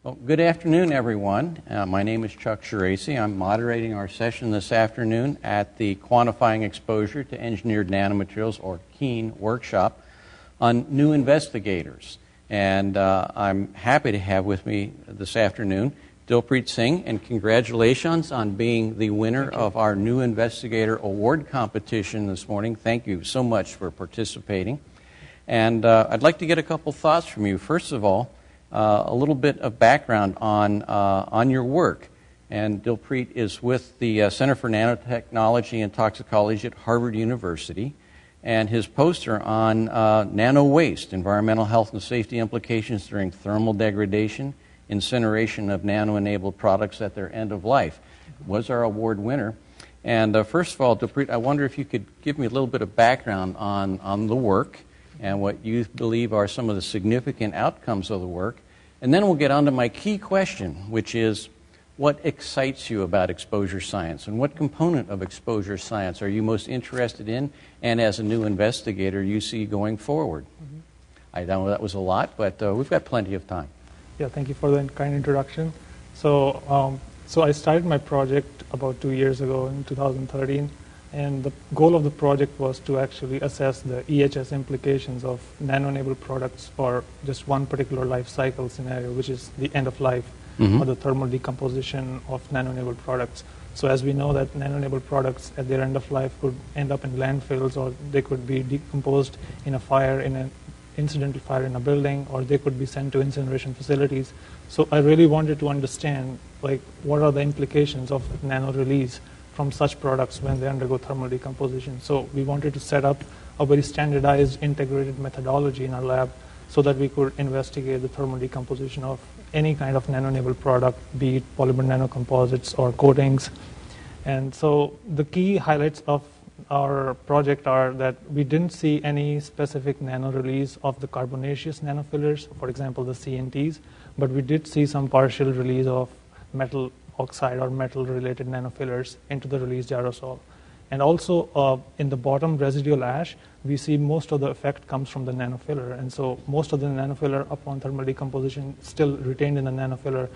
Well, good afternoon, everyone. My name is Chuck Geraci. I'm moderating our session this afternoon at the Quantifying Exposure to Engineered Nanomaterials, or KEEN, workshop on new investigators. And I'm happy to have with me this afternoon Dilpreet Singh, and congratulations on being the winner of our New Investigator Award competition this morning. Thank you so much for participating. And I'd like to get a couple thoughts from you. First of all, a little bit of background on your work. And Dilpreet is with the Center for Nanotechnology and Toxicology at Harvard University. And his poster on nano waste, environmental health and safety implications during thermal degradation, incineration of nano-enabled products at their end of life, was our award winner. And first of all, Dilpreet, I wonder if you could give me a little bit of background on the work and what you believe are some of the significant outcomes of the work. And then we'll get on to my key question, which is, what excites you about exposure science, and what component of exposure science are you most interested in, and as a new investigator you see going forward? I know that was a lot, but we've got plenty of time. Yeah, thank you for the kind introduction. So I started my project about 2 years ago in 2013, and the goal of the project was to actually assess the EHS implications of nano-enabled products for just one particular life cycle scenario, which is the end of life, or the thermal decomposition of nano-enabled products. So as we know that nano-enabled products at their end of life could end up in landfills, or they could be decomposed in a fire, in an incidental fire in a building, or they could be sent to incineration facilities. So I really wanted to understand, like, what are the implications of nano release from such products when they undergo thermal decomposition. So we wanted to set up a very standardized integrated methodology in our lab so that we could investigate the thermal decomposition of any kind of nano-enabled product, be it polymer nanocomposites or coatings. And so the key highlights of our project are that we didn't see any specific nano release of the carbonaceous nanofillers, for example the CNTs, but we did see some partial release of metal oxide or metal related nanofillers into the released aerosol. And also in the bottom residual ash, we see most of the effect comes from the nanofiller, and so most of the nanofiller upon thermal decomposition still retained in the nanofiller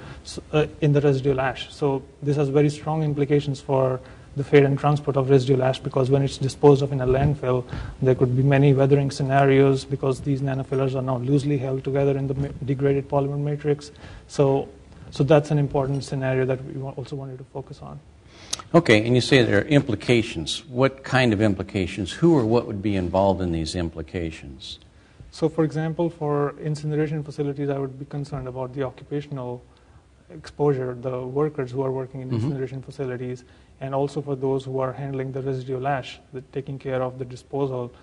in the residual ash. So this has very strong implications for the fate and transport of residual ash, because when it's disposed of in a landfill, there could be many weathering scenarios because these nanofillers are now loosely held together in the degraded polymer matrix. So that's an important scenario that we also wanted to focus on. Okay, and you say there are implications. What kind of implications? Who or what would be involved in these implications? So for example, for incineration facilities, I would be concerned about the occupational exposure, the workers who are working in incineration facilities, and also for those who are handling the residual ash, taking care of the disposal.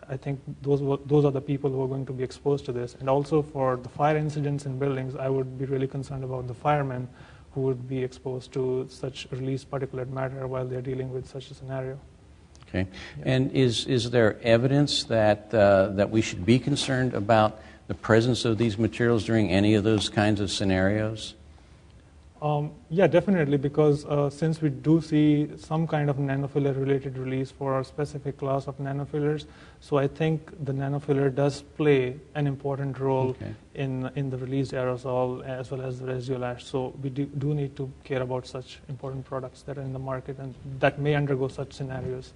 I think those are the people who are going to be exposed to this. And also for the fire incidents in buildings, I would be really concerned about the firemen who would be exposed to such released particulate matter while they're dealing with such a scenario. Okay. Yeah. And is there evidence that we should be concerned about the presence of these materials during any of those kinds of scenarios? Yeah, definitely, because since we do see some kind of nanofiller-related release for a specific class of nanofillers, so I think the nanofiller does play an important role in the released aerosol as well as the residual ash. So we do need to care about such important products that are in the market and that may undergo such scenarios.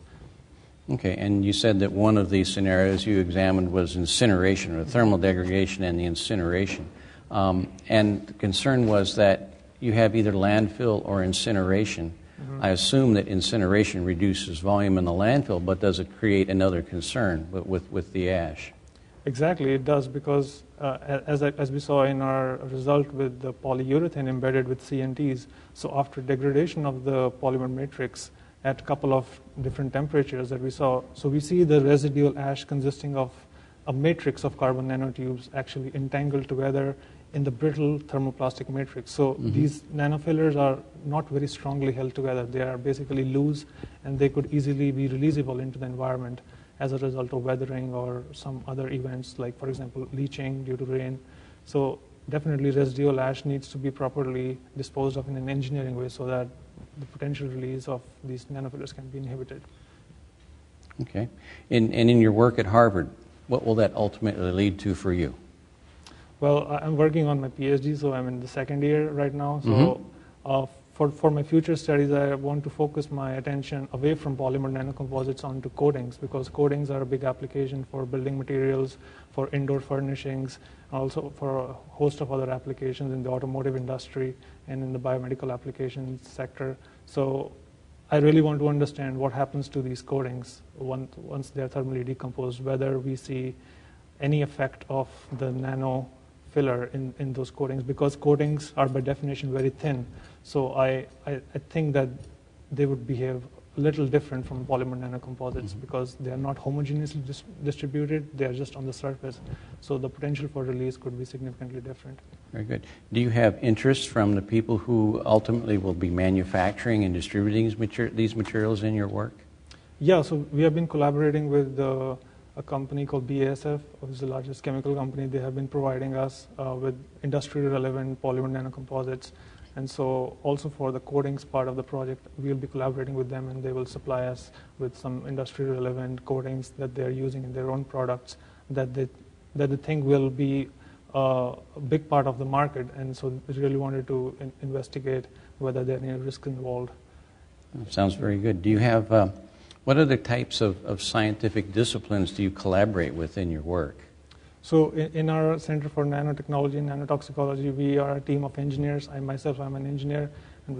Okay, and you said that one of these scenarios you examined was incineration, or thermal degradation and the incineration. And the concern was that you have either landfill or incineration. I assume that incineration reduces volume in the landfill, but does it create another concern with the ash? Exactly, it does, because as we saw in our result with the polyurethane embedded with CNTs, so after degradation of the polymer matrix at a couple of different temperatures that we saw, so we see the residual ash consisting of a matrix of carbon nanotubes actually entangled together in the brittle thermoplastic matrix. So these nanofillers are not very strongly held together. They are basically loose, and they could easily be releasable into the environment as a result of weathering or some other events, like, for example, leaching due to rain. So definitely residual ash needs to be properly disposed of in an engineering way so that the potential release of these nanofillers can be inhibited. Okay. And in your work at Harvard, what will that ultimately lead to for you? Well, I'm working on my PhD, so I'm in the second year right now. So for my future studies, I want to focus my attention away from polymer nanocomposites onto coatings, because coatings are a big application for building materials, for indoor furnishings, also for a host of other applications in the automotive industry and in the biomedical applications sector. So I really want to understand what happens to these coatings once they're thermally decomposed, whether we see any effect of the nano filler in those coatings, because coatings are by definition very thin. So I think that they would behave a little different from polymer nanocomposites because they are not homogeneously distributed, they are just on the surface. So the potential for release could be significantly different. Very good. Do you have interest from the people who ultimately will be manufacturing and distributing these materials in your work? Yeah, so we have been collaborating with a company called BASF, which is the largest chemical company. They have been providing us with industry relevant polymer nanocomposites. And so also for the coatings part of the project, we'll be collaborating with them, and they will supply us with some industry relevant coatings that they're using in their own products that they think will be a big part of the market. And so we really wanted to investigate whether there are any risks involved. Sounds very good. Do you have, what other types of scientific disciplines do you collaborate with in your work? So in our Center for Nanotechnology and Nanotoxicology, we are a team of engineers. I'm an engineer, and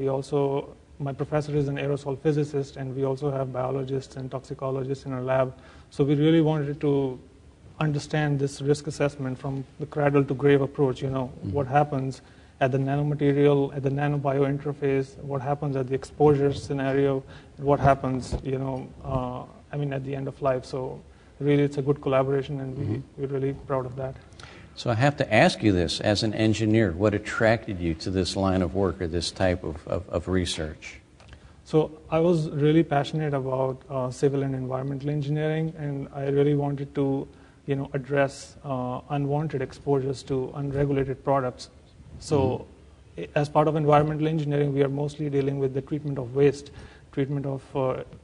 my professor is an aerosol physicist, and we also have biologists and toxicologists in our lab. So we really wanted to understand this risk assessment from the cradle to grave approach, what happens at the nanomaterial, at the nanobio interface, what happens at the exposure scenario, what happens, at the end of life. So really, it's a good collaboration, and we're really proud of that. So I have to ask you this, as an engineer, what attracted you to this line of work or this type of research? So I was really passionate about civil and environmental engineering, and I really wanted to, address unwanted exposures to unregulated products. So as part of environmental engineering, we are mostly dealing with the treatment of waste, treatment of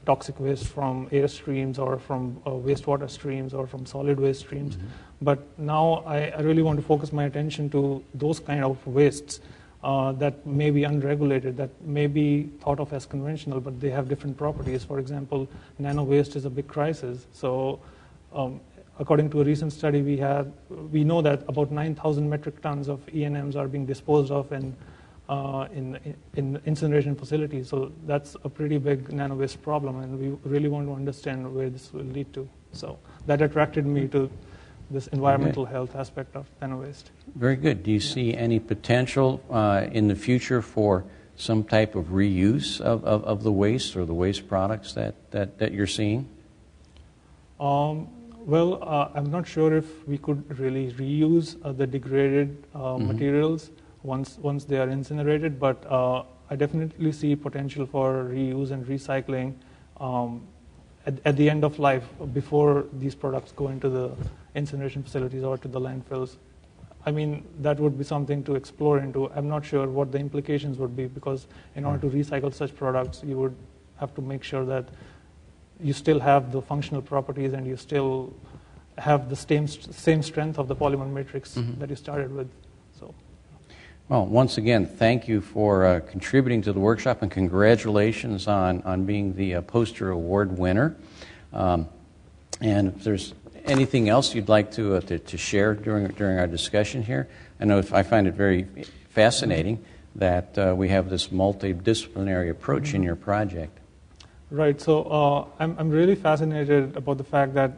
toxic waste from air streams or from wastewater streams or from solid waste streams. But now I really want to focus my attention to those kind of wastes that may be unregulated, that may be thought of as conventional, but they have different properties. For example, nano waste is a big crisis. So according to a recent study we know that about 9,000 metric tons of E&Ms are being disposed of in incineration facilities. So that's a pretty big nano waste problem, and we really want to understand where this will lead to. So that attracted me to this environmental health aspect of nano waste. Very good. Do you see any potential in the future for some type of reuse of the waste or the waste products that you're seeing? Well, I'm not sure if we could really reuse the degraded materials once they are incinerated, but I definitely see potential for reuse and recycling at the end of life, before these products go into the incineration facilities or to the landfills. I mean, that would be something to explore into. I'm not sure what the implications would be, because in order to recycle such products, you would have to make sure that you still have the functional properties and you still have the same strength of the polymer matrix that you started with. So, well, once again, thank you for contributing to the workshop, and congratulations on being the poster award winner. And if there's anything else you'd like to share during our discussion here, I find it very fascinating that we have this multidisciplinary approach in your project. Right. So I'm really fascinated about the fact that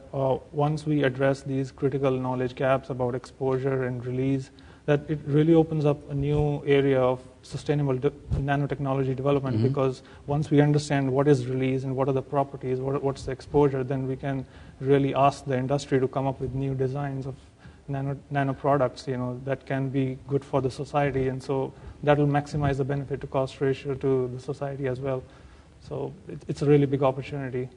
once we address these critical knowledge gaps about exposure and release, that it really opens up a new area of sustainable nanotechnology development, because once we understand what is release and what are the properties, what's the exposure, then we can really ask the industry to come up with new designs of nano products, that can be good for the society, and so that will maximize the benefit to cost ratio to the society as well. So it's a really big opportunity.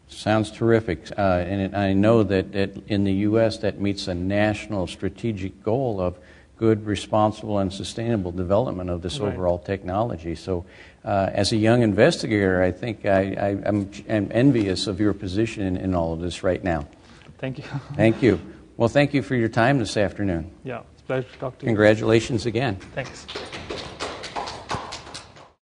Sounds terrific. And I know that in the U.S. that meets a national strategic goal of good, responsible, and sustainable development of this overall technology. So as a young investigator, I think I'm envious of your position in all of this right now. Thank you. Thank you. Well, thank you for your time this afternoon. Yeah. pleasure to talk to you. Congratulations again. Thanks.